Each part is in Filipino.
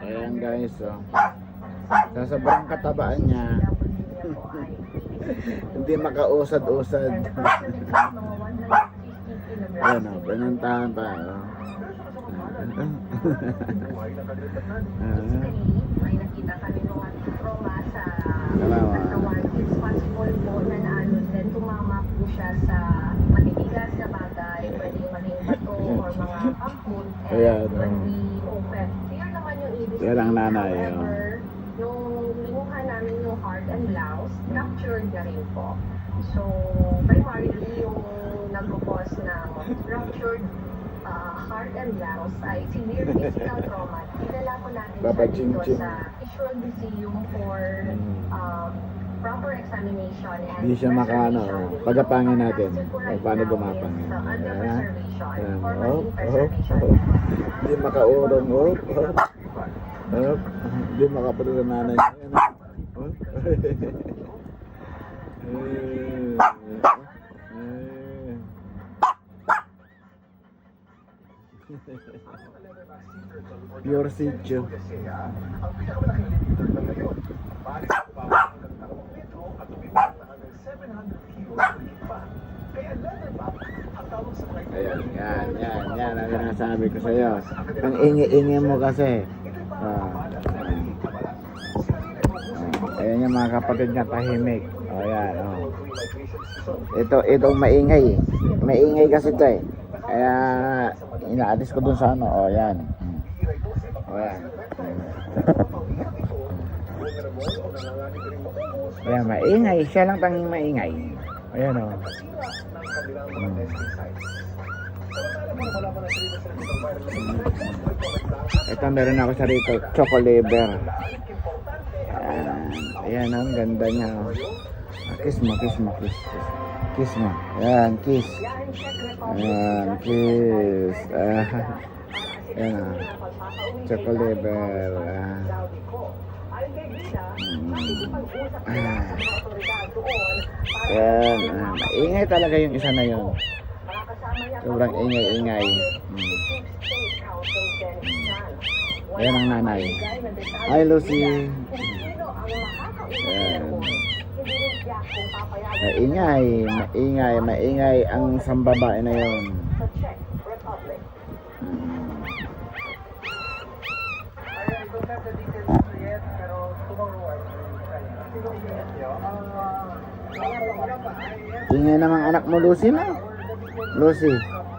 Ayan guys, oh. Sa sobrang katabaan niya, hindi makausad-usad. Ayan o, pinuntahan pa. Oh. May nakita kami mga trauma sa Dalawa. katawan. It's possible po na naano din tumama po siya sa matitigas na bagay, pwedeng maging bato or mga ampul. Ayan, When oh. we open, clear naman yung ibig. Yan ang nanay, oh. However, nung linuha namin yung heart and lungs, ruptured na rin po. So, primarily yung nagpo-cause ng ruptured heart and lungs ay severe physical trauma. Dinala ko natin Papa siya dito Chin-Chin. sa Visual Museum for proper examination and Hindi siya makaano, preservation. pagapangin natin. Yung Kung paano now gumapang is, yan. under Ayan. preservation, Ayan. for Oh, marine oh, preservation. oh. Hindi makaurong, oh, oh. Oh. Hindi makapunta sa nanay niya. Ayan, oh. Pure sitio. Ang pinakamalaking limited na ngayon, balik sa baba hanggang 2 metro at lumipad na hanggang 700 kilos pa. Kaya leatherback ang tawag sa mga Ayan, yan ang sinasabi ko sa iyo. Ang ingi-ingi mo kasi. Ayan yung mga kapatid niya tahimik. Oh, yan, oh. Itong maingay. Maingay kasi ito eh. Kaya inaalis ko dun sa ano. Oh, yan. Oh, yan. Ayan, maingay. Siya lang tanging maingay. Ayan, oh. Ito meron ako sa rito, choco liver. Ayan, ang ganda niya. Oh. Kiss mo. Kiss mo. Ayan, kiss. Ayan, kiss. Ayan, oh. Choco liver. Ayan, maingay talaga yung isa na yun. Sobrang ingay. Ayan ang nanay. Hi Lucy. Ayan. Maingay ang sambabae na yun. Ingay namang anak mo Lucy na. Lucy.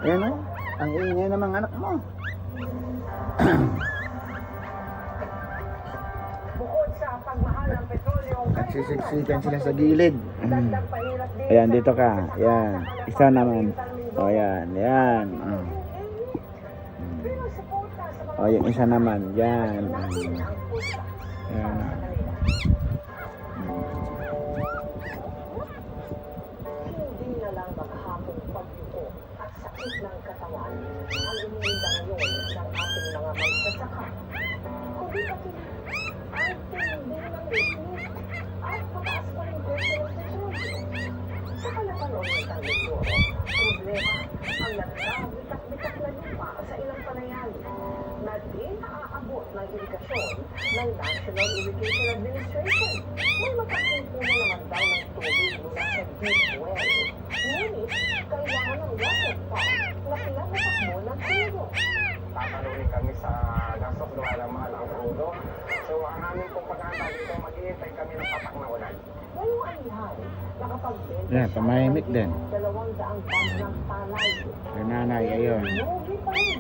Ayan o. Ang ingay namang anak mo. Nagsisiksikan sila sa gilid. Ayan, dito ka. Ayan. Isa naman. O, ayan. Ayan. O, yung isa naman. Ayan. Ayan. Hindi na lang maghapong pagbuko at sakit ng katawan ang iniinda ngayon ng ating mga magsasaka. Kundi pati ang tindi ng init at mataas pa rin presyo ng petrolyo. Sa kalapanood ng Tangiguro, problema ang nagkabitak-bitak na lupa sa ilang panayan na di naaabot ng irigasyon ng National Irrigation Administration. May makakumpuna naman daw ng tubig mula sa deep well. Ngunit, kailangan ng water pump na pinatatakbo ng krudo. Tatanungin kami sa gastos gawa ng mahal ang krudo. So ang aming pong pag-aantay dito, maghihintay kami ng patak na ulan. Ngayong alihan, nakapagbenta Yeah, pamahimik din. 200 dam ng palay. Yung nanay, ayun. Lugi pa rin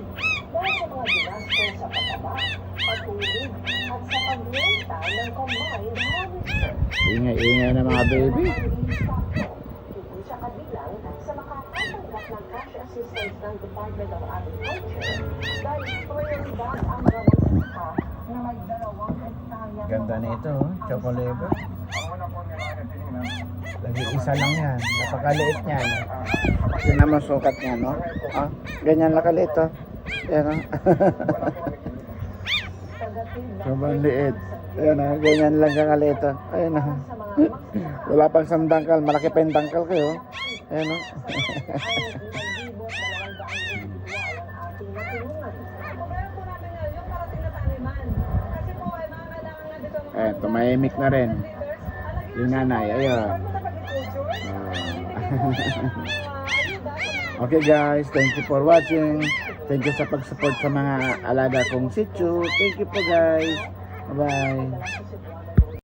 dahil sa mga ginastos sa pataba, patubig, at sa pagrenta ng combined harvester. Ingay na mga baby. Hindi siya kabilang sa makakatanggap ng cash assistance ng Department of Agriculture dahil prioridad ang magsasaka na may 2 hektarya. Ganda nito, oh. Choco liver. Ang una po nila na tinignan, Lagi isa lang yan. Napakaliit niyan. Tingnan mo sukat niya, no? Ah, ganyan lang kaliit, oh. Yan, oh. Sobrang liit. Ayan, oh. Ganyan lang kakaliit, oh. Ayan, oh. Wala pang sandangkal. Malaki pa yung dangkal kayo. Ayan, oh. Pabayaan po namin ngayon yung parating na taniman. Kasi Eh, tumahimik na rin. Yung nanay, ayun. Okay guys, thank you for watching. Thank you sa pag-support sa mga alaga kong Shih Tzu. Thank you po guys. Bye-bye.